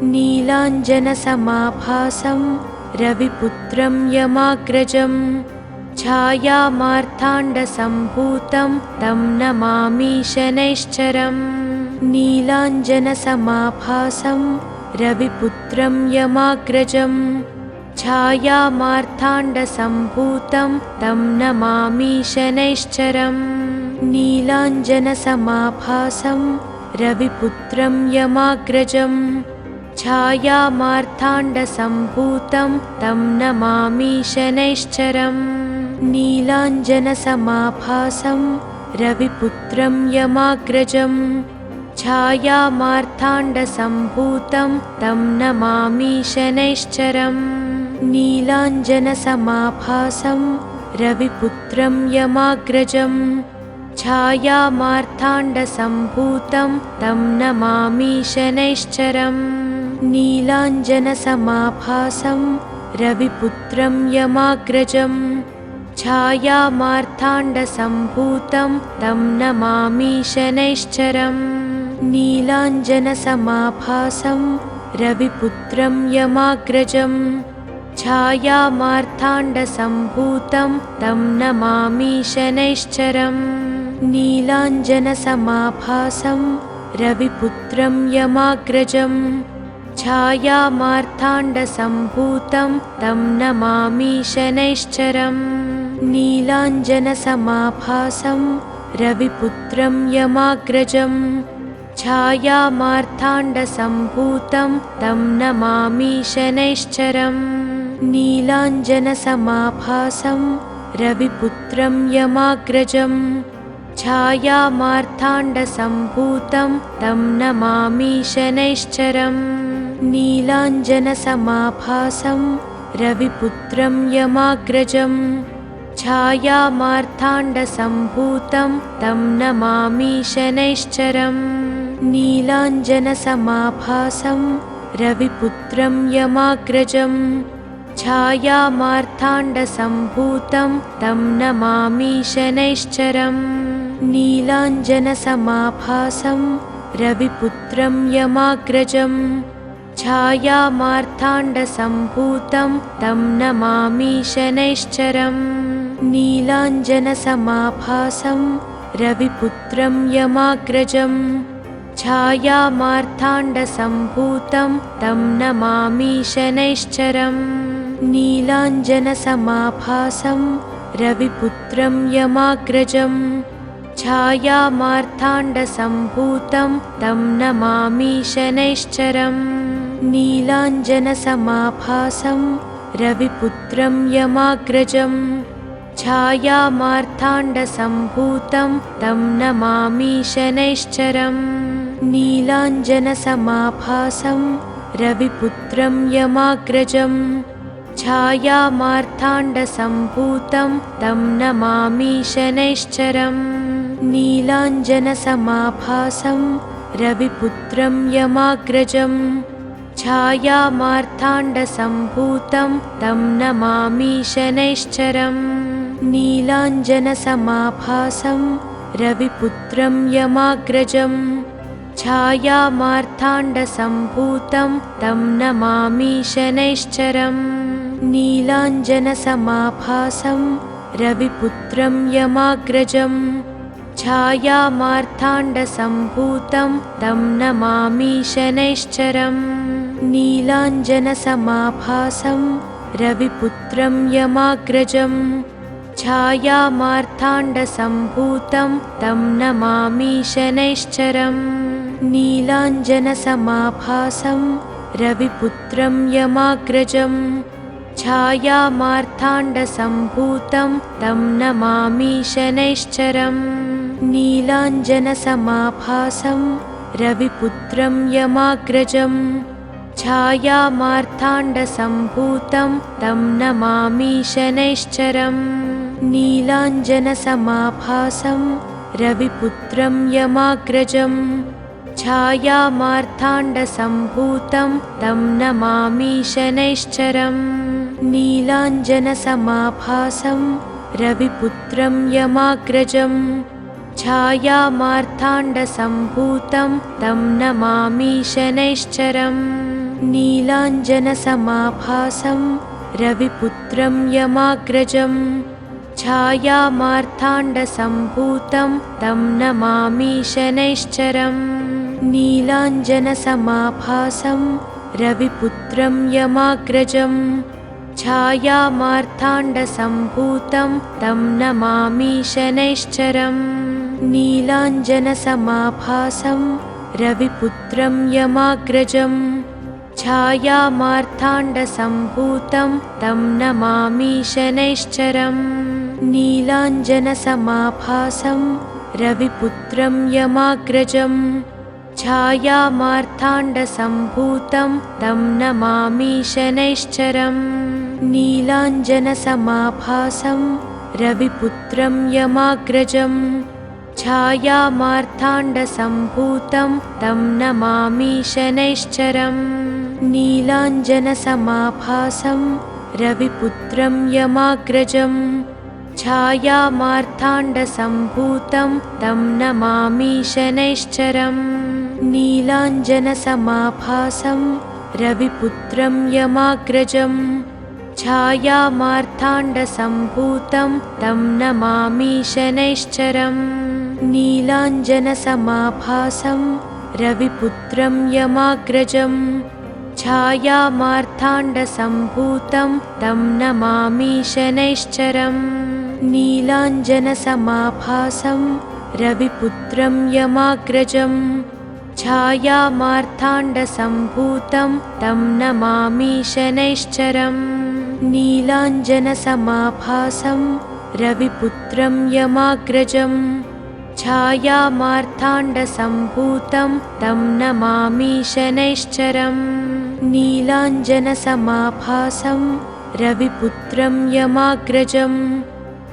नीलाञ्जनसमाभासं रविपुत्रं यमाग्रजं छायामार्ताण्डसम्भूतं तं नमामि शनैश्चरम्। नीलाञ्जनसमाभासं रविपुत्रं यमाग्रजं छायामार्ताण्डसम्भूतं तं नमामि शनैश्चरम्। नीलाञ्जनसमाभासं रविपुत्रं यमाग्रजं छायामार्ताण्डसम्भूतं तं नमामि शनैश्चरम्। नीलाञ्जनसमाभासं रविपुत्रं यमाग्रजं छायामार्ताण्डसम्भूतं तं नमामि शनैश्चरम्। नीलाञ्जनसमाभासं रविपुत्रं यमाग्रजं छायामार्ताण्डसम्भूतं तं नमामि शनैश्चरम्। नीलाञ्जनसमाभासं रविपुत्रं यमाग्रजं छायामार्ताण्डसम्भूतं तं नमामि शनैश्चरम्। नीलाञ्जनसमाभासं रविपुत्रं यमाग्रजं छायामार्ताण्डसम्भूतं तं नमामि शनैश्चरम्। नीलाञ्जनसमाभासं रविपुत्रं यमाग्रजं छायामार्ताण्डसम्भूतं तं नमामि शनैश्चरम्। नीलाञ्जनसमाभासं रविपुत्रं यमाग्रजं छायामार्ताण्डसम्भूतं तं नमामि शनैश्चरम्। नीलाञ्जनसमाभासं रविपुत्रं यमाग्रजं छायामार्ताण्डसम्भूतं तं नमामि शनैश्चरम्। नीलाञ्जनसमाभासं रविपुत्रं यमाग्रजं छायामार्ताण्डसम्भूतं तं नमामि शनैश्चरम्। नीलाञ्जनसमाभासं रविपुत्रं यमाग्रजं छायामार्ताण्डसम्भूतं तं नमामि शनैश्चरम्। नीलाञ्जनसमाभासं रविपुत्रं यमाग्रजं छायामार्ताण्डसम्भूतं तं नमामि शनैश्चरम्। नीलाञ्जनसमाभासं रविपुत्रं यमाग्रजं छायामार्ताण्डसम्भूतं तं नमामि शनैश्चरम्। नीलाञ्जनसमाभासं रविपुत्रं यमाग्रजं छायामार्ताण्डसम्भूतं तं नमामि शनैश्चरम्। नीलाञ्जनसमाभासं रविपुत्रं यमाग्रजं छायामार्ताण्डसम्भूतं तं नमामि शनैश्चरम्। नीलाञ्जनसमाभासं रविपुत्रं यमाग्रजं छायामार्ताण्डसम्भूतं तं नमामि शनैश्चरम्। नीलाञ्जनसमाभासं रविपुत्रं यमाग्रजं छायामार्ताण्डसम्भूतं तं नमामि शनैश्चरम्। नीलाञ्जनसमाभासं रविपुत्रं यमाग्रजं छायामार्ताण्डसम्भूतं तं नमामि शनैश्चरम्। नीलाञ्जनसमाभासं रविपुत्रं यमाग्रजं छायामार्ताण्डसम्भूतं तं नमामि शनैश्चरम्। नीलाञ्जनसमाभासं रविपुत्रं यमाग्रजं छायामार्ताण्डसम्भूतं तं नमामि शनैश्चरम्। नीलाञ्जनसमाभासं रविपुत्रं यमाग्रजं छायामार्ताण्डसम्भूतं तं नमामि शनैश्चरम्। नीलाञ्जनसमाभासं रविपुत्रं यमाग्रजं छायामार्ताण्डसम्भूतं तं नमामि शनैश्चरम्। नीलाञ्जनसमाभासं रविपुत्रं यमाग्रजं छायामार्ताण्डसम्भूतं तं नमामि शनैश्चरम्। नीलाञ्जनसमाभासं रविपुत्रं यमाग्रजं छायामार्ताण्डसम्भूतं तं नमामि शनैश्चरम्। नीलाञ्जनसमाभासं रविपुत्रं यमाग्रजं छायामार्ताण्डसम्भूतं तं नमामि शनैश्चरम् नीलाञ्जनसमाभासं रविपुत्रं यमाग्रजं छायामार्ताण्डसम्भूतं तं नमामि शनैश्चरम् नीलाञ्जनसमाभासं रविपुत्रं यमाग्रजं छायामार्ताण्डसम्भूतं तं नमामि शनैश्चरम् नीलाञ्जनसमाभासं रविपुत्रं यमाग्रजं छायामार्ताण्डसम्भूतं तं नमामि शनैश्चरम् नीलाञ्जनसमाभासं रविपुत्रं यमाग्रजं छायामार्ताण्डसम्भूतं तं नमामि शनैश्चरम् नीलाञ्जनसमाभासं रविपुत्रं यमाग्रजं छायामार्ताण्डसम्भूतं तं नमामि शनैश्चरम् नीलाञ्जनसमाभासं रविपुत्रं यमाग्रजं छायामार्ताण्डसम्भूतं तं नमामि शनैश्चरम् नीलाञ्जनसमाभासं रविपुत्रं यमाग्रजं छायामार्ताण्डसम्भूतं तं नमामि शनैश्चरम् नीलाञ्जनसमाभासं रविपुत्रं यमाग्रजं छायामार्ताण्डसम्भूतं तं नमामि शनैश्चरम् नीलाञ्जनसमाभासं रविपुत्रं यमाग्रजं छायामार्ताण्डसम्भूतं तं नमामि शनैश्चरम् नीलाञ्जनसमाभासं रविपुत्रं यमाग्रजं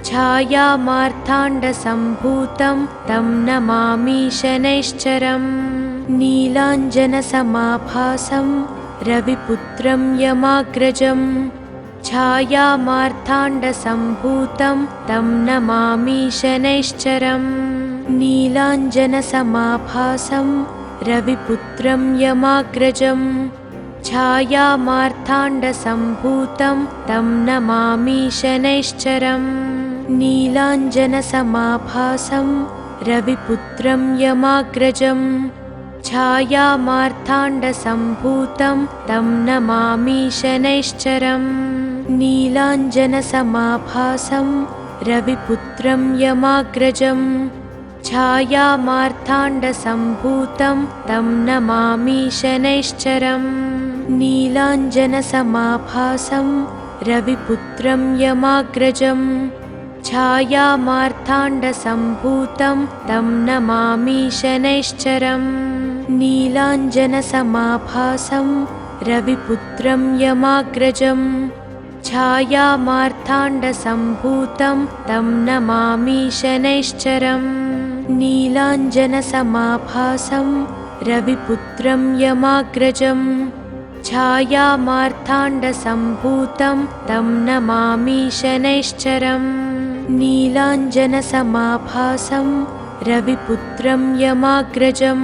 छायामार्ताण्डसम्भूतं तं नमामि शनैश्चरम् नीलाञ्जनसमाभासं रविपुत्रं यमाग्रजं छायामार्ताण्डसम्भूतं तं नमामि शनैश्चरम् नीलाञ्जनसमाभासं रविपुत्रं यमाग्रजं छायामार्ताण्डसम्भूतं तं नमामि शनैश्चरम् नीलाञ्जनसमाभासं रविपुत्रं यमाग्रजं छायामार्ताण्डसम्भूतं तं नमामि शनैश्चरम् नीलाञ्जनसमाभासं रविपुत्रं यमाग्रजं छायामार्ताण्डसम्भूतं तं नमामि शनैश्चरम् नीलाञ्जनसमाभासं रविपुत्रं यमाग्रजं छायामार्ताण्डसम्भूतं तं नमामि शनैश्चरम् नीलाञ्जनसमाभासं रविपुत्रं यमाग्रजं छायामार्ताण्डसम्भूतं तं नमामि शनैश्चरम् नीलाञ्जनसमाभासं रविपुत्रं यमाग्रजं छायामार्ताण्डसम्भूतं तं नमामि शनैश्चरम् नीलाञ्जनसमाभासं रविपुत्रं यमाग्रजं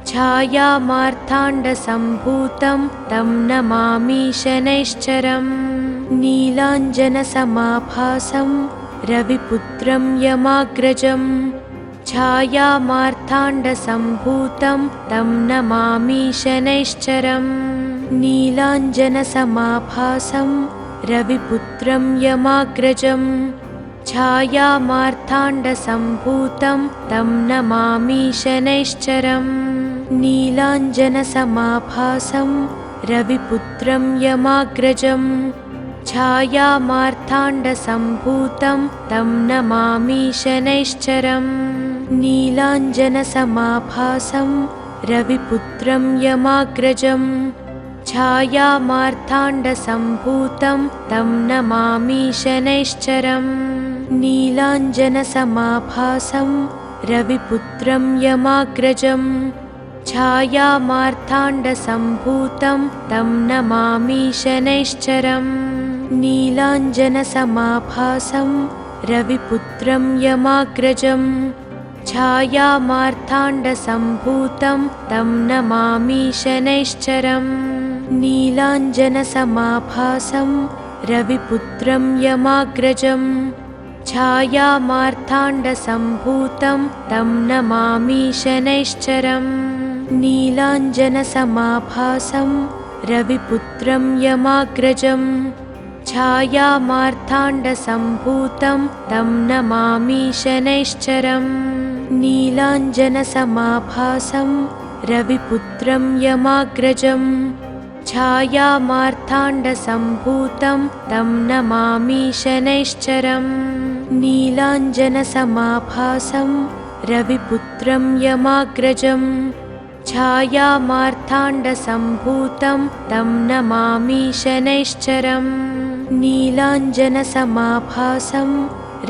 छायामार्ताण्डसम्भूतं तं नमामि शनैश्चरम् नीलाञ्जनसमाभासं रविपुत्रं यमाग्रजं छायामार्ताण्डसम्भूतं तं नमामि शनैश्चरम् नीलाञ्जनसमाभासं रविपुत्रं यमाग्रजं छायामार्ताण्डसम्भूतं तं नमामि शनैश्चरम् नीलाञ्जनसमाभासं रविपुत्रं यमाग्रजं छायामार्ताण्डसम्भूतं तं नमामि शनैश्चरम् नीलाञ्जनसमाभासं रविपुत्रं यमाग्रजं छायामार्ताण्डसम्भूतं तं नमामि शनैश्चरम् नीलाञ्जनसमाभासं रविपुत्रं यमाग्रजं छायामार्ताण्डसम्भूतं तं नमामि शनैश्चरम् नीलाञ्जनसमाभासं रविपुत्रं यमाग्रजं छायामार्ताण्डसम्भूतं तं नमामि शनैश्चरम् नीलाञ्जनसमाभासं रविपुत्रं यमाग्रजं छायामार्ताण्डसम्भूतं तं नमामि शनैश्चरम् नीलाञ्जनसमाभासं रविपुत्रं यमाग्रजं छायामार्ताण्डसम्भूतं तं नमामि शनैश्चरम् नीलाञ्जनसमाभासं रविपुत्रं यमाग्रजं छायामार्ताण्डसम्भूतं तं नमामि शनैश्चरम् नीलाञ्जनसमाभासं रविपुत्रं यमाग्रजं छायामार्ताण्डसम्भूतं तं नमामि शनैश्चरम् नीलाञ्जनसमाभासं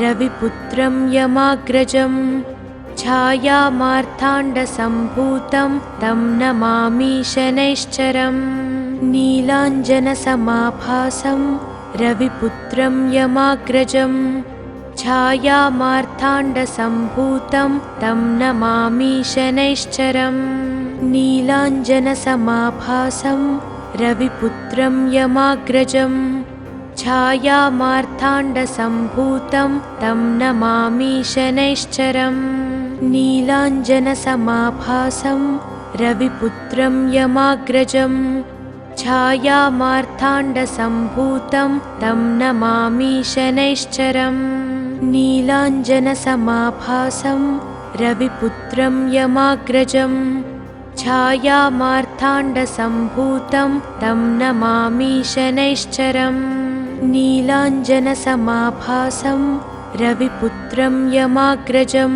रविपुत्रं यमाग्रजं छायामार्ताण्डसम्भूतं तं नमामि शनैश्चरम् नीलाञ्जनसमाभासं रविपुत्रं यमाग्रजं छायामार्ताण्डसम्भूतं तं नमामि शनैश्चरम् नीलाञ्जनसमाभासं रविपुत्रं यमाग्रजं छायामार्ताण्डसम्भूतं तं नमामि शनैश्चरम् नीलाञ्जनसमाभासं रविपुत्रं यमाग्रजं छायामार्ताण्डसम्भूतं तं नमामि शनैश्चरम् नीलाञ्जनसमाभासं रविपुत्रं यमाग्रजं छायामार्ताण्डसम्भूतं तं नमामि शनैश्चरम् नीलाञ्जनसमाभासं रविपुत्रं यमाग्रजं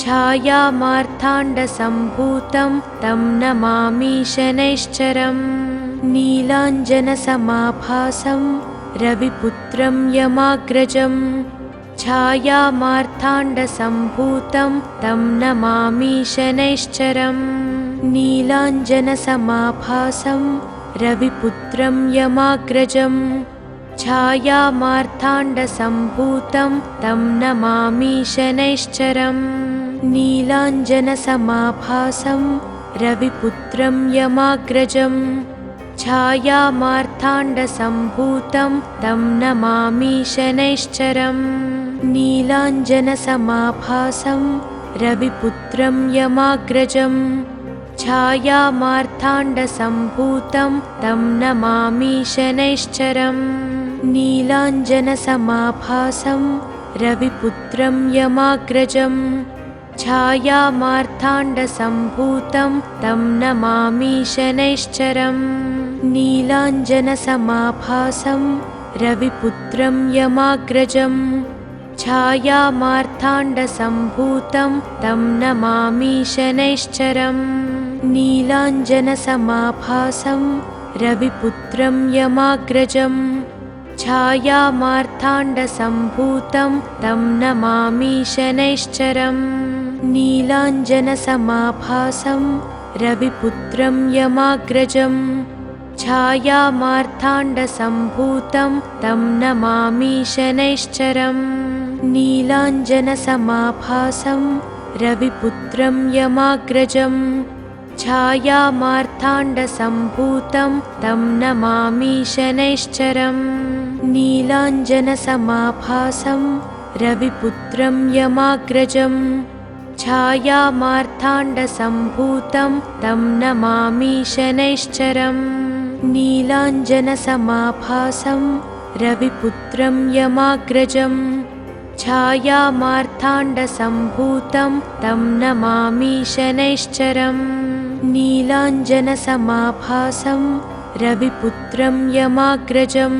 छायामार्ताण्डसम्भूतं तं नमामि शनैश्चरम् नीलाञ्जनसमाभासं रविपुत्रं यमाग्रजं छायामार्ताण्डसम्भूतं तं नमामि शनैश्चरम् नीलाञ्जनसमाभासं रविपुत्रं यमाग्रजं छायामार्ताण्डसम्भूतं तं नमामि शनैश्चरम् नीलाञ्जनसमाभासं रविपुत्रं यमाग्रजं छायामार्ताण्डसम्भूतं तं नमामि शनैश्चरम् नीलाञ्जनसमाभासं रविपुत्रं यमाग्रजं छायामार्ताण्डसम्भूतं तं नमामि शनैश्चरम् नीलाञ्जनसमाभासं रविपुत्रं यमाग्रजं छायामार्ताण्डसम्भूतं तं नमामि शनैश्चरम् नीलाञ्जनसमाभासं रविपुत्रं यमाग्रजं छायामार्ताण्डसम्भूतं तं नमामि शनैश्चरम् नीलाञ्जनसमाभासं रविपुत्रं यमाग्रजं छायामार्ताण्डसम्भूतं तं नमामि शनैश्चरम् नीलाञ्जनसमाभासं रविपुत्रं यमाग्रजं छायामार्ताण्डसम्भूतं तं नमामि शनैश्चरम् नीलाञ्जनसमाभासं रविपुत्रं यमाग्रजं छायामार्ताण्डसम्भूतं तं नमामि शनैश्चरम् नीलाञ्जनसमाभासं रविपुत्रं यमाग्रजं छायामार्ताण्डसम्भूतं तं नमामि शनैश्चरम् नीलाञ्जनसमाभासं रविपुत्रं यमाग्रजं छायामार्ताण्डसम्भूतं तं नमामि शनैश्चरम् नीलाञ्जनसमाभासं रविपुत्रं यमाग्रजं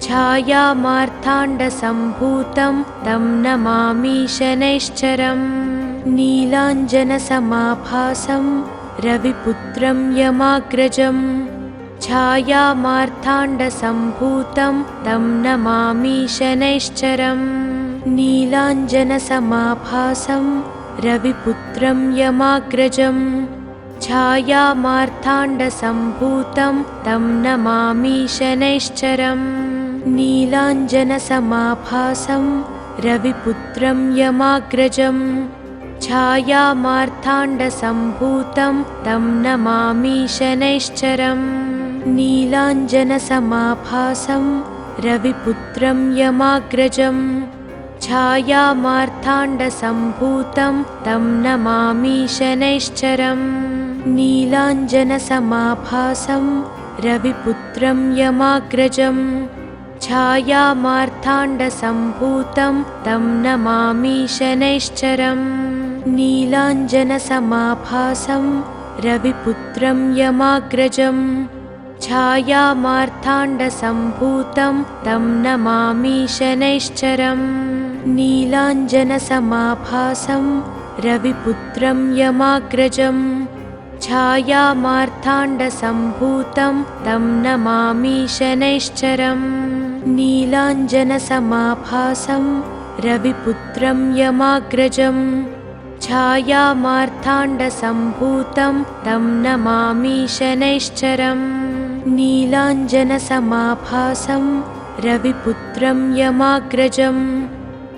छायामार्ताण्डसम्भूतं तं नमामि शनैश्चरम् नीलाञ्जनसमाभासं रविपुत्रं यमाग्रजं छायामार्ताण्डसम्भूतं तं नमामि शनैश्चरम् नीलाञ्जनसमाभासं रविपुत्रं यमाग्रजं छायामार्ताण्डसम्भूतं तं नमामि शनैश्चरम् नीलाञ्जनसमाभासं रविपुत्रं यमाग्रजं छायामार्ताण्डसम्भूतं तं नमामि शनैश्चरम् नीलाञ्जनसमाभासं रविपुत्रं यमाग्रजं छायामार्ताण्डसम्भूतं तं नमामि शनैश्चरम् नीलाञ्जनसमाभासं रविपुत्रं यमाग्रजं छायामार्ताण्डसम्भूतं तं नमामि शनैश्चरम् नीलाञ्जनसमाभासं रविपुत्रं यमाग्रजं छायामार्ताण्डसम्भूतं तं नमामि शनैश्चरम् नीलाञ्जनसमाभासं रविपुत्रं यमाग्रजं छायामार्ताण्डसम्भूतं तं नमामि शनैश्चरम् नीलाञ्जनसमाभासं रविपुत्रं यमाग्रजं छायामार्ताण्डसम्भूतं तं नमामि शनैश्चरम् नीलाञ्जनसमाभासं रविपुत्रं यमाग्रजं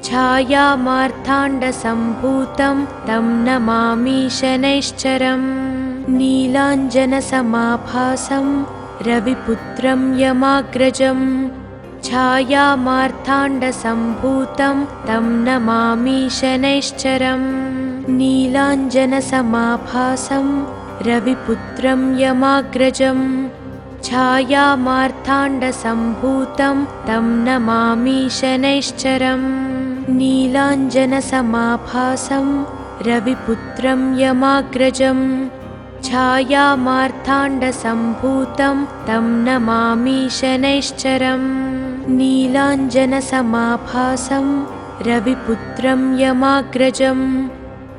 छायामार्ताण्डसम्भूतं तं नमामि शनैश्चरम् नीलाञ्जनसमाभासं रविपुत्रं यमाग्रजं छायामार्ताण्डसम्भूतं तं नमामि शनैश्चरम् नीलाञ्जनसमाभासं रविपुत्रं यमाग्रजं छायामार्ताण्डसम्भूतं तं नमामि शनैश्चरम् नीलाञ्जनसमाभासं रविपुत्रं यमाग्रजं छायामार्ताण्डसम्भूतं तं नमामि शनैश्चरम् नीलाञ्जनसमाभासं रविपुत्रं यमाग्रजं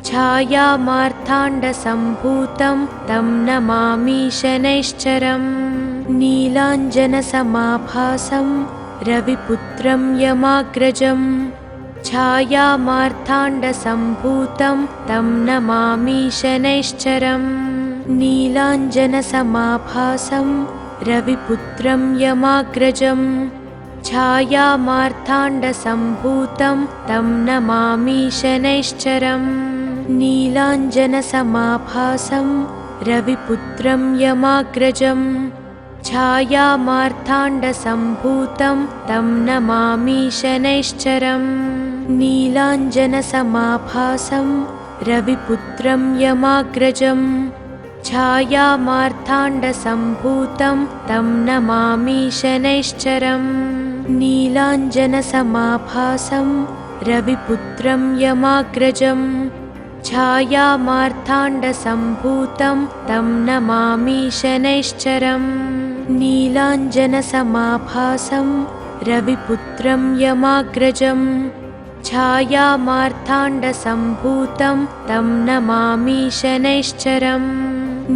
छायामार्ताण्डसम्भूतं तं नमामि शनैश्चरम् नीलाञ्जनसमाभासं रविपुत्रं यमाग्रजं छायामार्ताण्डसम्भूतं तं नमामि शनैश्चरम् नीलाञ्जनसमाभासं रविपुत्रं यमाग्रजं छायामार्ताण्डसम्भूतं तं नमामि शनैश्चरम् नीलाञ्जनसमाभासं रविपुत्रं यमाग्रजं छायामार्ताण्डसम्भूतं तं नमामि शनैश्चरम् नीलाञ्जनसमाभासं रविपुत्रं यमाग्रजं छायामार्ताण्डसम्भूतं तं नमामि शनैश्चरम् नीलाञ्जनसमाभासं रविपुत्रं यमाग्रजं छायामार्ताण्डसम्भूतं तं नमामि शनैश्चरम् नीलाञ्जनसमाभासं रविपुत्रं यमाग्रजं छायामार्ताण्डसम्भूतं तं नमामि शनैश्चरम्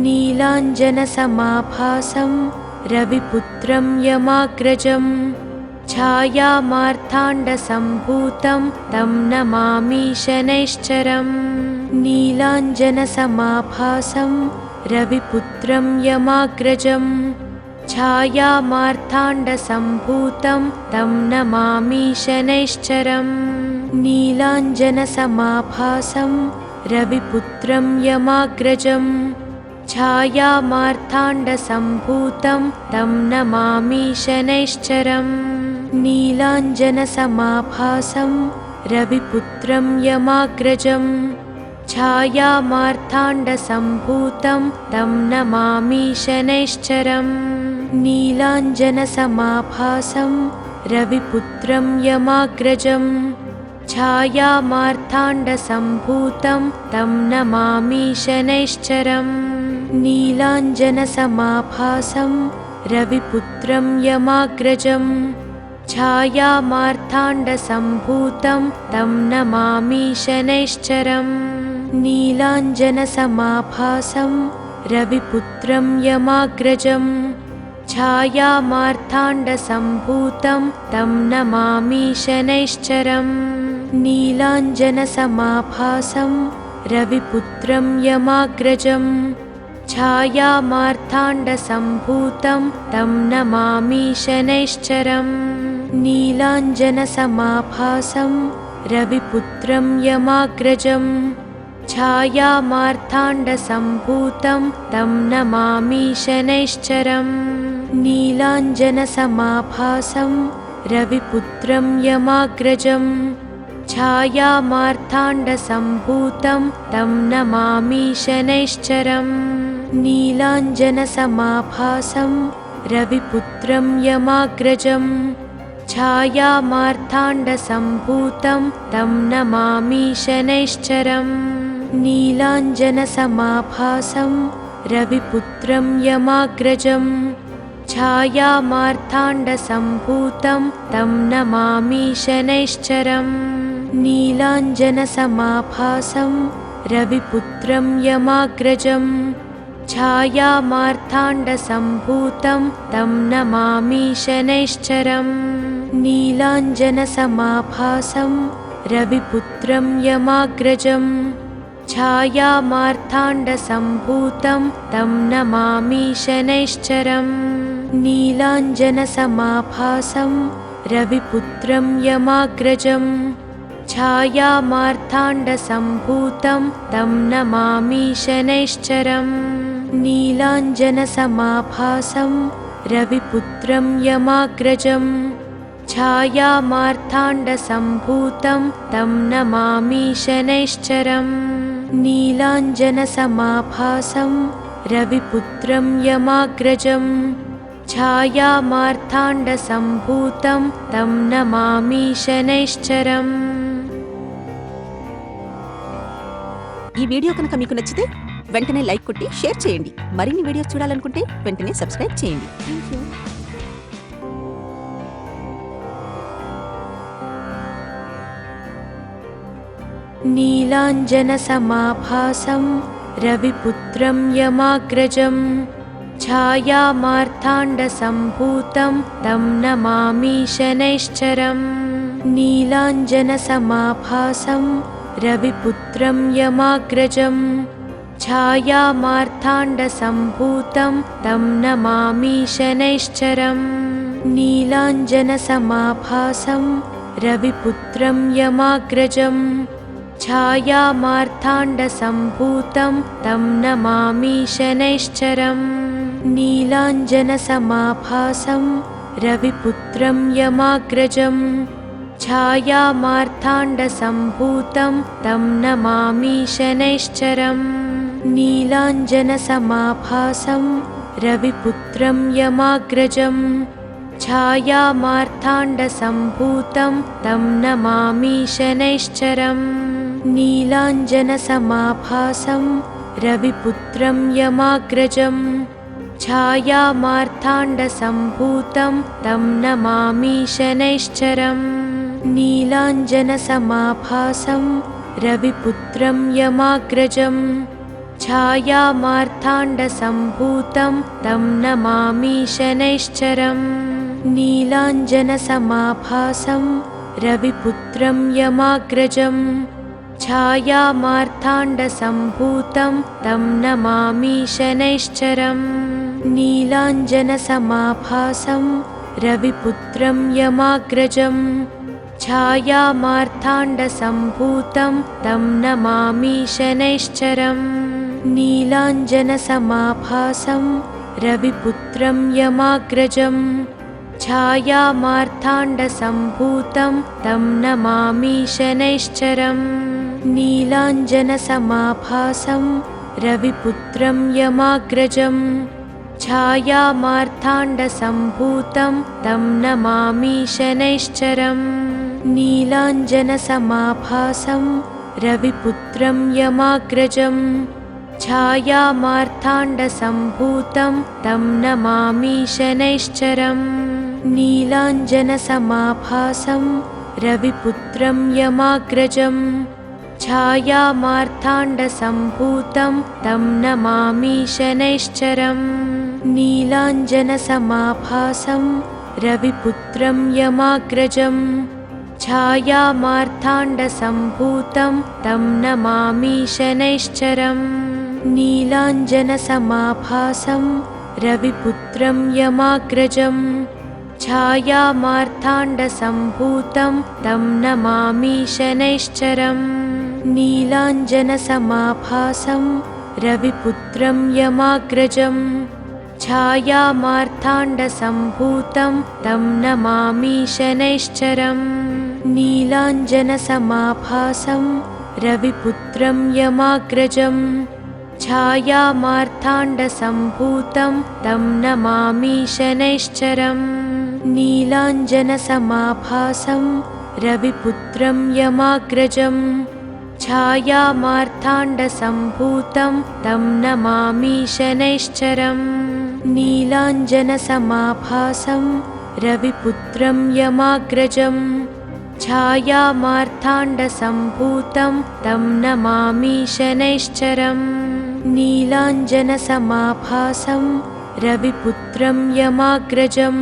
नीलाञ्जनसमाभासं रविपुत्रं यमाग्रजं छायामार्ताण्डसम्भूतं तं नमामि शनैश्चरम् नीलाञ्जनसमाभासं रविपुत्रं यमाग्रजं छायामार्ताण्डसम्भूतं तं नमामि शनैश्चरम् नीलाञ्जनसमाभासं रविपुत्रं यमाग्रजं छायामार्ताण्डसम्भूतं तं नमामि शनैश्चरम् नीलाञ्जनसमाभासं रविपुत्रं यमाग्रजं छायामार्ताण्डसम्भूतं तं नमामि शनैश्चरम् नीलाञ्जनसमाभासं रविपुत्रं यमाग्रजं छायामार्ताण्डसम्भूतं तं नमामि शनैश्चरम् नीलाञ्जनसमाभासं रविपुत्रं यमाग्रजं छायामार्ताण्डसम्भूतं तं नमामि शनैश्चरम् नीलाञ्जनसमाभासं रविपुत्रं यमाग्रजं छायामार्ताण्डसम्भूतं तं नमामि शनैश्चरम् नीलाञ्जनसमाभासं रविपुत्रं यमाग्रजं छायामार्ताण्डसम्भूतं तं नमामि शनैश्चरम् नीलाञ्जनसमाभासं रविपुत्रं यमाग्रजं छायामार्ताण्डसम्भूतं तं नमामि शनैश्चरम् नीलाञ्जनसमाभासं रविपुत्रं यमाग्रजं छायामार्ताण्डसम्भूतं तं नमामि शनैश्चरम् नीलाञ्जनसमाभासं रविपुत्रं यमाग्रजं छायामार्ताण्डसम्भूतं तं नमामि शनैश्चरम् नीलाञ्जनसमाभासं रविपुत्रं यमाग्रजं छायामार्ताण्डसम्भूतं तं नमामि शनैश्चरम् नीलाञ्जनसमाभासं रविपुत्रं यमाग्रजं छायामार्ताण्डसम्भूतं तं नमामि शनैश्चरम् नीलाञ्जनसमाभासं रविपुत्रं यमाग्रजं छायामार्ताण्डसम्भूतं तं नमामि शनैश्चरम् नीलाञ्जनसमाभासं रविपुत्रं यमाग्रजं छायामार्ताण्डसम्भूतं तं नमामि शनैश्चरम् नीलाञ्जनसमाभासं रविपुत्रं यमाग्रजं छायामार्ताण्डसम्भूतं तं नमामि शनैश्चरम् नीलाञ्जनसमाभासं रविपुत्रं यमाग्रजं छायामार्ताण्डसम्भूतं तं नमामि शनैश्चरम्। ఈ వీడియో కనుక మీకు నచ్చితే వెంటనే లైక్ కొట్టి షేర్ చేయండి. మరిన్ని వీడియోస్ చూడాలనుకుంటే వెంటనే సబ్స్క్రైబ్ చేయండి. థాంక్యూ. नीलाञ्जनसमाभासं रविपुत्रं यमाग्रजं छायामार्ताण्डसम्भूतं तं नमामि शनैश्चरम् नीलाञ्जनसमाभासं रविपुत्रं यमाग्रजं छायामार्ताण्डसम्भूतं तं नमामि शनैश्चरम् नीलाञ्जनसमाभासं रविपुत्रं यमाग्रजं छायामार्ताण्डसम्भूतं तं नमामि शनैश्चरम् नीलाञ्जनसमाभासं रविपुत्रं यमाग्रजं छायामार्ताण्डसम्भूतं तं नमामि शनैश्चरम् नीलाञ्जनसमाभासं रविपुत्रं यमाग्रजं छायामार्ताण्डसम्भूतं तं नमामि शनैश्चरम् नीलाञ्जनसमाभासं रविपुत्रं यमाग्रजं छायामार्ताण्डसम्भूतं तं नमामि शनैश्चरम् नीलाञ्जनसमाभासं रविपुत्रं यमाग्रजं छायामार्ताण्डसम्भूतं तं नमामि शनैश्चरम् नीलाञ्जनसमाभासं रविपुत्रं यमाग्रजं छायामार्ताण्डसम्भूतं तं नमामि शनैश्चरम् नीलाञ्जनसमाभासं रविपुत्रं यमाग्रजं छायामार्ताण्डसम्भूतं तं नमामि शनैश्चरम् नीलाञ्जनसमाभासं रविपुत्रं यमाग्रजं छायामार्ताण्डसम्भूतं तं नमामि शनैश्चरम् नीलाञ्जनसमाभासं रविपुत्रं यमाग्रजं छायामार्ताण्डसम्भूतं तं नमामि शनैश्चरम् नीलाञ्जनसमाभासं रविपुत्रं यमाग्रजं छायामार्ताण्डसम्भूतं तं नमामि शनैश्चरम् नीलाञ्जनसमाभासं रविपुत्रं यमाग्रजं छायामार्ताण्डसम्भूतं तं नमामि शनैश्चरम् नीलाञ्जनसमाभासं रविपुत्रं यमाग्रजं छायामार्ताण्डसम्भूतं तं नमामि शनैश्चरम् नीलाञ्जनसमाभासं रविपुत्रं यमाग्रजं छायामार्ताण्डसम्भूतं तं नमामि शनैश्चरम् नीलाञ्जनसमाभासं रविपुत्रं यमाग्रजं छायामार्ताण्डसम्भूतं छायामार्ताण्डसम्भूतं तं नमामि शनैश्चरम् नीलाञ्जनसमाभासं रविपुत्रं यमाग्रजं छायामार्ताण्डसम्भूतं तं नमामि शनैश्चरम् नीलाञ्जनसमाभासं रविपुत्रं यमाग्रजं छायामार्ताण्डसम्भूतं तं नमामि शनैश्चरम् नीलाञ्जनसमाभासं रविपुत्रं यमाग्रजं छायामार्ताण्डसम्भूतं तं नमामि शनैश्चरम् नीलाञ्जनसमाभासं रविपुत्रं यमाग्रजं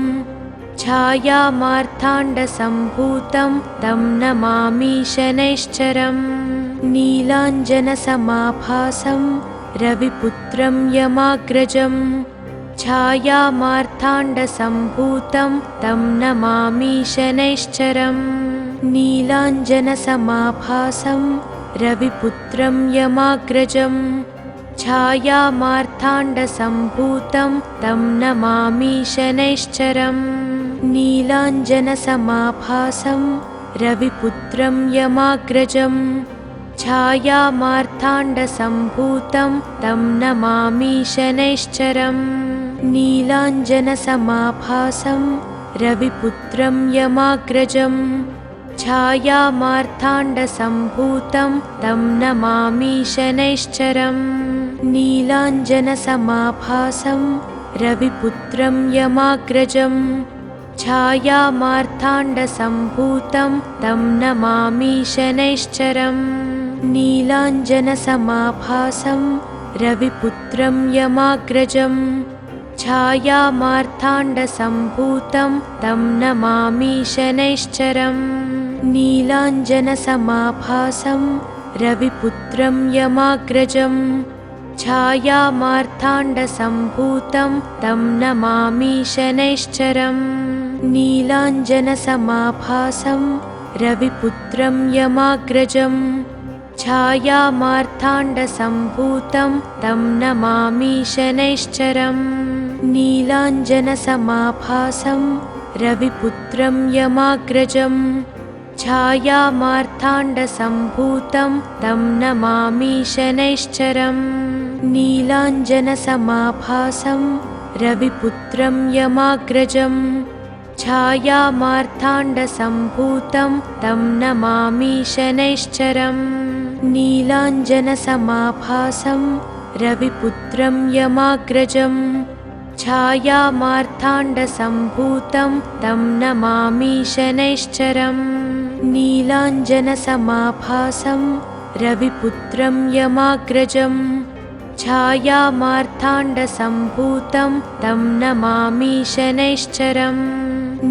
छायामार्ताण्डसम्भूतं तं नमामि शनैश्चरम् नीलाञ्जनसमाभासं रविपुत्रं यमाग्रजं छायामार्ताण्डसम्भूतं तं नमामि शनैश्चरम् नीलाञ्जनसमाभासं रविपुत्रं यमाग्रजं छायामार्ताण्डसम्भूतं तं नमामि शनैश्चरम् नीलाञ्जनसमाभासं रविपुत्रं यमाग्रजं छायामार्ताण्डसम्भूतं तं नमामि शनैश्चरम् नीलाञ्जनसमाभासं रविपुत्रं यमाग्रजं छायामार्ताण्डसम्भूतं तं नमामि शनैश्चरम् नीलाञ्जनसमाभासं रविपुत्रं यमाग्रजं छायामार्ताण्डसम्भूतं तं नमामि शनैश्चरम् नीलाञ्जनसमाभासं रविपुत्रं यमाग्रजं छायामार्ताण्डसम्भूतं तं नमामि शनैश्चरम् नीलाञ्जनसमाभासं रविपुत्रं यमाग्रजं छायामार्ताण्डसम्भूतं तं नमामि शनैश्चरम् नीलाञ्जनसमाभासं रविपुत्रं यमाग्रजं छायामार्ताण्डसम्भूतं तं नमामि शनैश्चरम् नीलाञ्जनसमाभासं रविपुत्रं यमाग्रजं छायामार्ताण्डसम्भूतं तं नमामि शनैश्चरम् नीलाञ्जनसमाभासं रविपुत्रं यमाग्रजं छायामार्ताण्डसम्भूतं तं नमामि शनैश्चरम् नीलाञ्जनसमाभासं रविपुत्रं यमाग्रजं छायामार्ताण्डसम्भूतं तं नमामि शनैश्चरम् नीलाञ्जनसमाभासं रविपुत्रं यमाग्रजं छायामार्ताण्डसम्भूतं तं नमामि शनैश्चरम्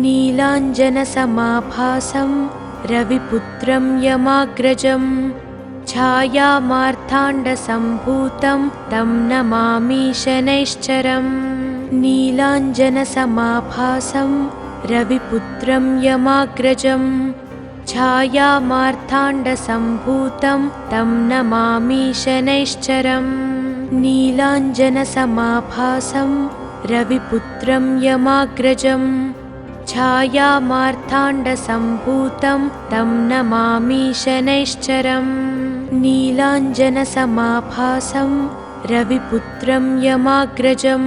नीलाञ्जनसमाभासं रविपुत्रं यमाग्रजं छायामार्ताण्डसम्भूतं तं नमामि शनैश्चरम् नीलाञ्जनसमाभासं रविपुत्रं यमाग्रजं छायामार्ताण्डसम्भूतं तं नमामि शनैश्चरम् नीलाञ्जनसमाभासं रविपुत्रं यमाग्रजं छायामार्ताण्डसम्भूतं तं नमामि शनैश्चरम् नीलाञ्जनसमाभासं रविपुत्रं यमाग्रजं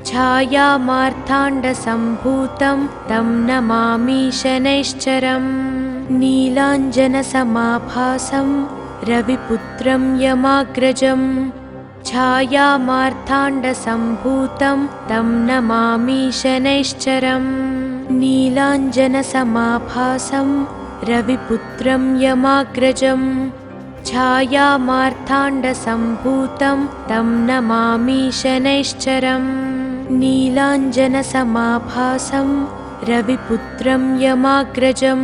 छायामार्ताण्डसम्भूतं तं नमामि शनैश्चरम् नीलाञ्जनसमाभासं रविपुत्रं यमाग्रजं छायामार्ताण्डसम्भूतं तं नमामि शनैश्चरम् नीलाञ्जनसमाभासं रविपुत्रं यमाग्रजं छायामार्ताण्डसम्भूतं तं नमामि शनैश्चरम् नीलाञ्जनसमाभासं रविपुत्रं यमाग्रजं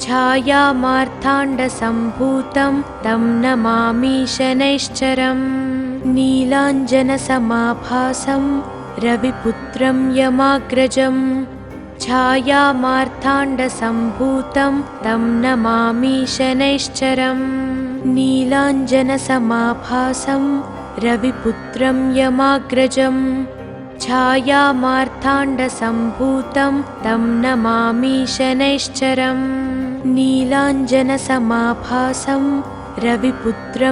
छायामार्ताण्डसम्भूतं तं नमामि शनैश्चरम् नीलाञ्जनसमाभासं रविपुत्रं यमाग्रजं छायामार्ताण्डसम्भूतं तं नमामि शनैश्चरम् नीलाञ्जनसमाभासं रविपुत्रं यमाग्रजं छायामार्ताण्डसम्भूतं तं नमामि शनैश्चरम् नीलाञ्जनसमाभासं रविपुत्रं